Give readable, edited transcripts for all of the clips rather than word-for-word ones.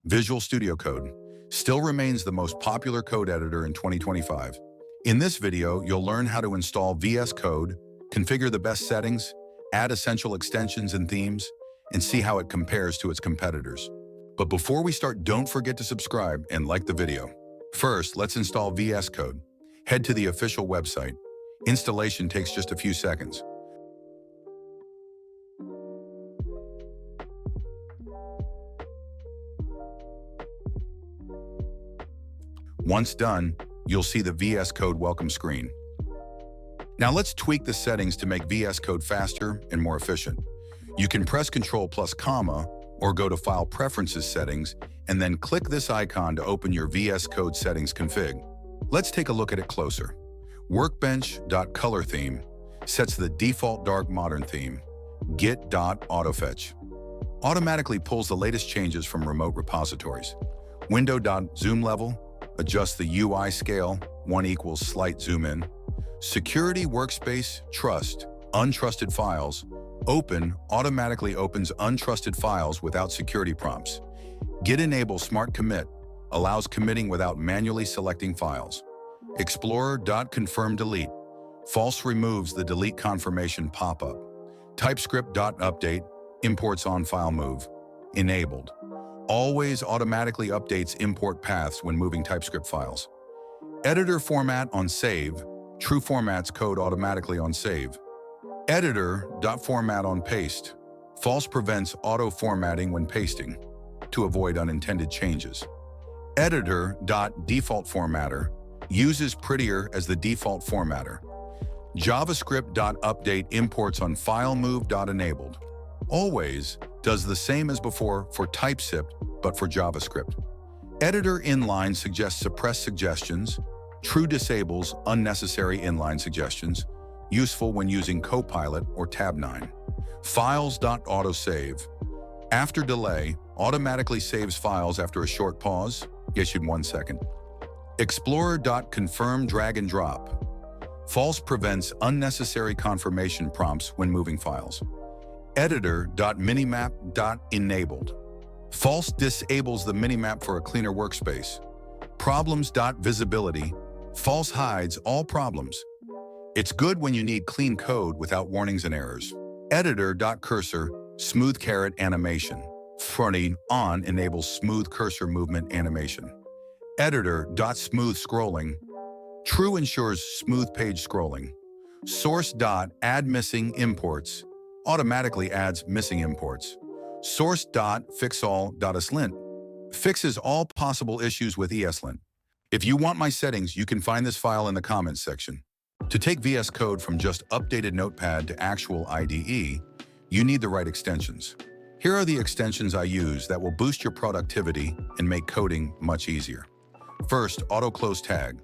Visual Studio Code still remains the most popular code editor in 2025. In this video, you'll learn how to install VS Code, configure the best settings, add essential extensions and themes, and see how it compares to its competitors. But before we start, don't forget to subscribe and like the video. First, let's install VS Code. Head to the official website. Installation takes just a few seconds. Once done, you'll see the VS Code welcome screen. Now let's tweak the settings to make VS Code faster and more efficient. You can press Ctrl plus comma or go to File Preferences Settings and then click this icon to open your VS Code settings config. Let's take a look at it closer. Workbench.color theme sets the default dark modern theme. Git.autofetch automatically pulls the latest changes from remote repositories. Window.zoom level adjust the UI scale, 1 equals slight zoom in. Security workspace, trust, untrusted files. Open automatically opens untrusted files without security prompts. Git enable smart commit allows committing without manually selecting files. Explorer.confirm delete false removes the delete confirmation pop-up. TypeScript.update imports on file move. Enabled. Always automatically updates import paths when moving TypeScript files. Editor format on save. True formats code automatically on save. Editor.format on paste. False prevents auto-formatting when pasting to avoid unintended changes. Editor.default formatter uses prettier as the default formatter. JavaScript.update imports on file move.enabled. Always does the same as before for TypeScript, but for JavaScript. Editor inline suggests suppress suggestions. True disables unnecessary inline suggestions, useful when using Copilot or Tab 9. Files.autosave. After delay, automatically saves files after a short pause, issued 1 second. Explorer.confirm drag and drop. False prevents unnecessary confirmation prompts when moving files. Editor.minimap.enabled. False disables the minimap for a cleaner workspace. Problems.visibility. False hides all problems. It's good when you need clean code without warnings and errors. Editor.cursor. Smooth caret animation. Fronting on enables smooth cursor movement animation. Editor.smooth scrolling. True ensures smooth page scrolling. Source.add missing imports. Automatically adds missing imports. Source.fixall.eslint fixes all possible issues with ESLint. If you want my settings, you can find this file in the comments section. To take VS Code from just updated Notepad to actual IDE, you need the right extensions. Here are the extensions I use that will boost your productivity and make coding much easier. First, Auto Close Tag.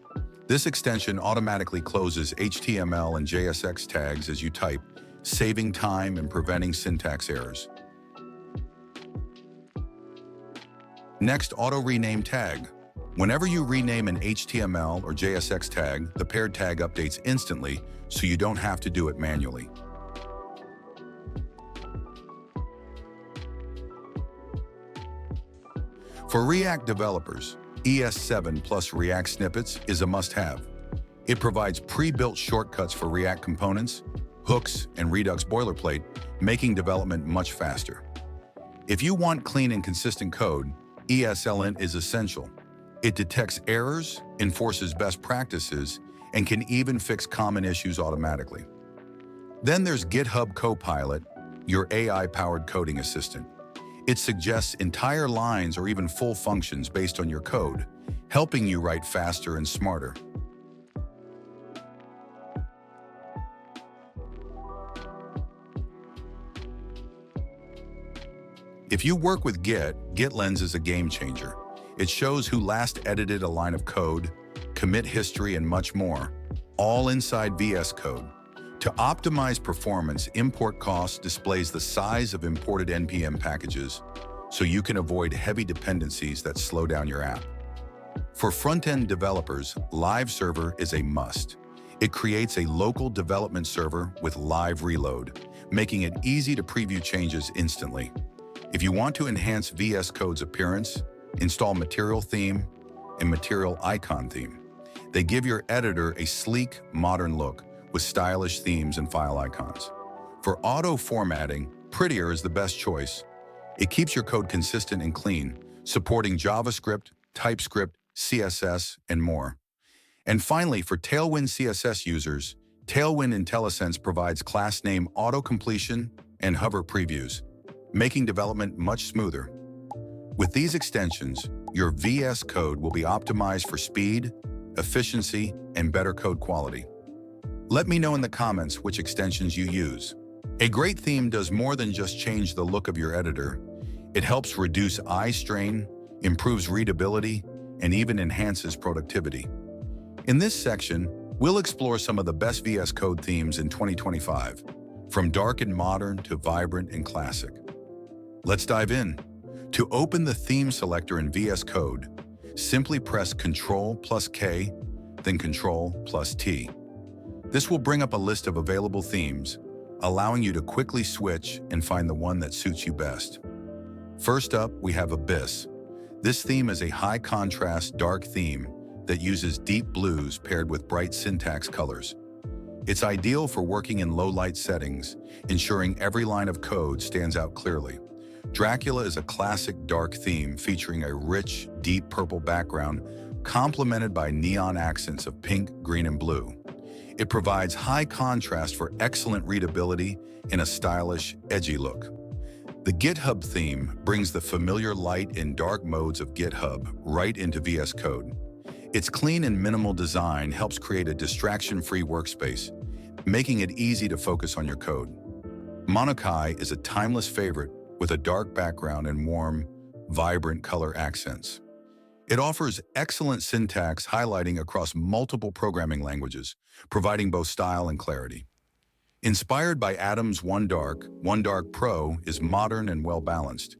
This extension automatically closes HTML and JSX tags as you type, saving time and preventing syntax errors. Next, Auto Rename Tag. Whenever you rename an HTML or JSX tag, the paired tag updates instantly, so you don't have to do it manually. For React developers, ES7 plus React Snippets is a must-have. It provides pre-built shortcuts for React components, hooks, and Redux boilerplate, making development much faster. If you want clean and consistent code, ESLint is essential. It detects errors, enforces best practices, and can even fix common issues automatically. Then there's GitHub Copilot, your AI-powered coding assistant. It suggests entire lines or even full functions based on your code, helping you write faster and smarter. If you work with Git, GitLens is a game changer. It shows who last edited a line of code, commit history, and much more, all inside VS Code. To optimize performance, import cost displays the size of imported NPM packages, so you can avoid heavy dependencies that slow down your app. For front-end developers, Live Server is a must. It creates a local development server with live reload, making it easy to preview changes instantly. If you want to enhance VS Code's appearance, Install Material Theme and Material Icon Theme. They give your editor a sleek, modern look with stylish themes and file icons. For auto formatting, Prettier is the best choice. It keeps your code consistent and clean, supporting JavaScript, TypeScript, CSS, and more. And finally, for Tailwind CSS users, Tailwind IntelliSense provides class name auto-completion and hover previews, making development much smoother. With these extensions, your VS Code will be optimized for speed, efficiency, and better code quality. Let me know in the comments which extensions you use. A great theme does more than just change the look of your editor. It helps reduce eye strain, improves readability, and even enhances productivity. In this section, we'll explore some of the best VS Code themes in 2025, from dark and modern to vibrant and classic. Let's dive in. To open the theme selector in VS Code, simply press Ctrl+K, then Ctrl+T. This will bring up a list of available themes, allowing you to quickly switch and find the one that suits you best. First up, we have Abyss. This theme is a high-contrast, dark theme that uses deep blues paired with bright syntax colors. It's ideal for working in low-light settings, ensuring every line of code stands out clearly. Dracula is a classic dark theme featuring a rich, deep purple background complemented by neon accents of pink, green, and blue. It provides high contrast for excellent readability and a stylish, edgy look. The GitHub theme brings the familiar light and dark modes of GitHub right into VS Code. Its clean and minimal design helps create a distraction-free workspace, making it easy to focus on your code. Monokai is a timeless favorite with a dark background and warm, vibrant color accents. It offers excellent syntax highlighting across multiple programming languages, providing both style and clarity. Inspired by Atom's OneDark Pro is modern and well-balanced.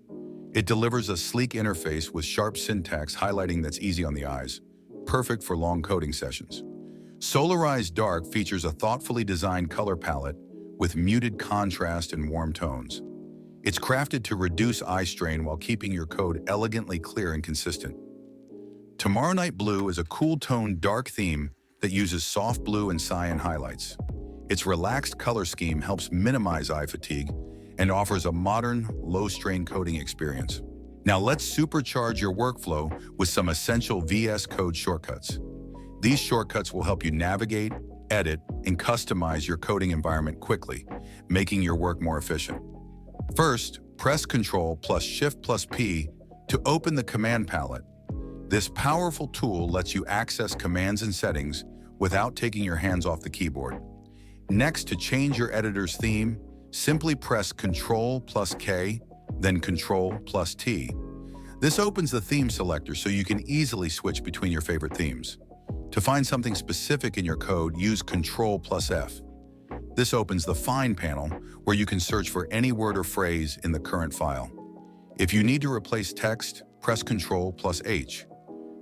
It delivers a sleek interface with sharp syntax highlighting that's easy on the eyes, perfect for long coding sessions. Solarized Dark features a thoughtfully designed color palette with muted contrast and warm tones. It's crafted to reduce eye strain while keeping your code elegantly clear and consistent. Tomorrow Night Blue is a cool-toned dark theme that uses soft blue and cyan highlights. Its relaxed color scheme helps minimize eye fatigue and offers a modern, low-strain coding experience. Now let's supercharge your workflow with some essential VS Code shortcuts. These shortcuts will help you navigate, edit, and customize your coding environment quickly, making your work more efficient. First, press Ctrl+Shift+P to open the command palette. This powerful tool lets you access commands and settings without taking your hands off the keyboard. Next, to change your editor's theme, simply press Ctrl+K, then Ctrl+T. This opens the theme selector so you can easily switch between your favorite themes. To find something specific in your code, use Ctrl+F. This opens the Find panel, where you can search for any word or phrase in the current file. If you need to replace text, press Ctrl+H.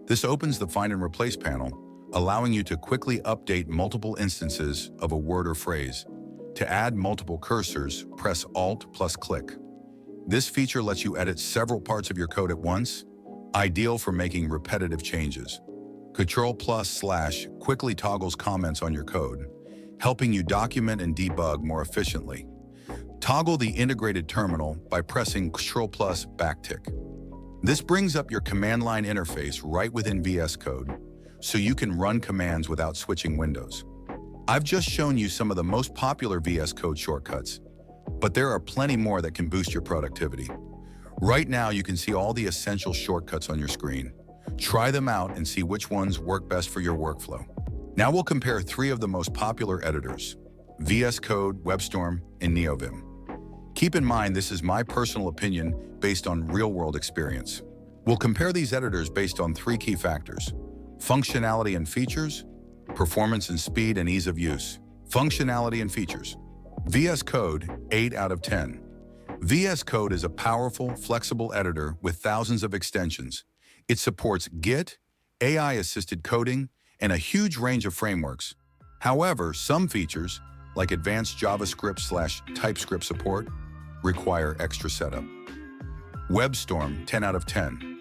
This opens the Find and Replace panel, allowing you to quickly update multiple instances of a word or phrase. To add multiple cursors, press Alt+Click. This feature lets you edit several parts of your code at once, ideal for making repetitive changes. Ctrl+/ quickly toggles comments on your code, helping you document and debug more efficiently. Toggle the integrated terminal by pressing Ctrl+backtick. This brings up your command line interface right within VS Code, so you can run commands without switching windows. I've just shown you some of the most popular VS Code shortcuts, but there are plenty more that can boost your productivity. Right now, you can see all the essential shortcuts on your screen. Try them out and see which ones work best for your workflow. Now we'll compare 3 of the most popular editors: VS Code, WebStorm, and NeoVim. Keep in mind, this is my personal opinion based on real-world experience. We'll compare these editors based on 3 key factors: functionality and features, performance and speed, and ease of use. Functionality and features. VS Code, 8 out of 10. VS Code is a powerful, flexible editor with thousands of extensions. It supports Git, AI-assisted coding, and a huge range of frameworks. However, some features, like advanced JavaScript/TypeScript support, require extra setup. WebStorm, 10 out of 10.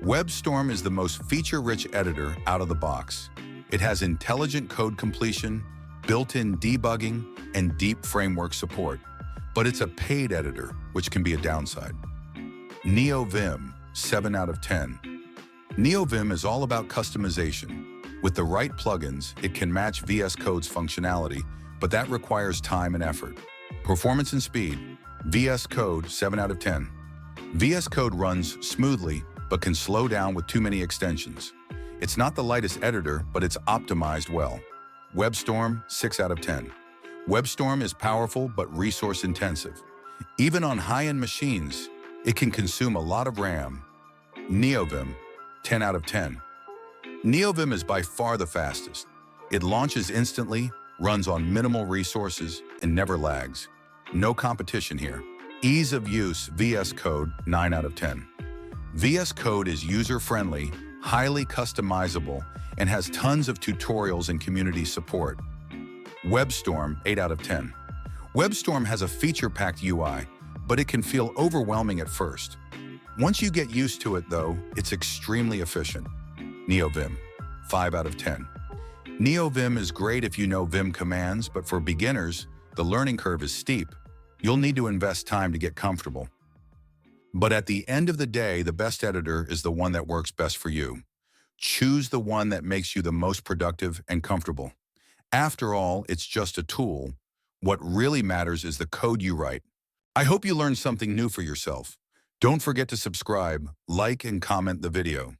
WebStorm is the most feature-rich editor out of the box. It has intelligent code completion, built-in debugging, and deep framework support. But it's a paid editor, which can be a downside. NeoVim, 7 out of 10. NeoVim is all about customization. With the right plugins, it can match VS Code's functionality, but that requires time and effort. Performance and speed, VS Code, 7 out of 10. VS Code runs smoothly, but can slow down with too many extensions. It's not the lightest editor, but it's optimized well. WebStorm, 6 out of 10. WebStorm is powerful but resource-intensive. Even on high-end machines, it can consume a lot of RAM. NeoVim, 10 out of 10. NeoVim is by far the fastest. It launches instantly, runs on minimal resources, and never lags. No competition here. Ease of use, VS Code, 9 out of 10. VS Code is user-friendly, highly customizable, and has tons of tutorials and community support. WebStorm, 8 out of 10. WebStorm has a feature-packed UI, but it can feel overwhelming at first. Once you get used to it, though, it's extremely efficient. NeoVim, 5 out of 10. NeoVim is great if you know Vim commands, but for beginners, the learning curve is steep. You'll need to invest time to get comfortable. But at the end of the day, the best editor is the one that works best for you. Choose the one that makes you the most productive and comfortable. After all, it's just a tool. What really matters is the code you write. I hope you learned something new for yourself. Don't forget to subscribe, like, and comment the video.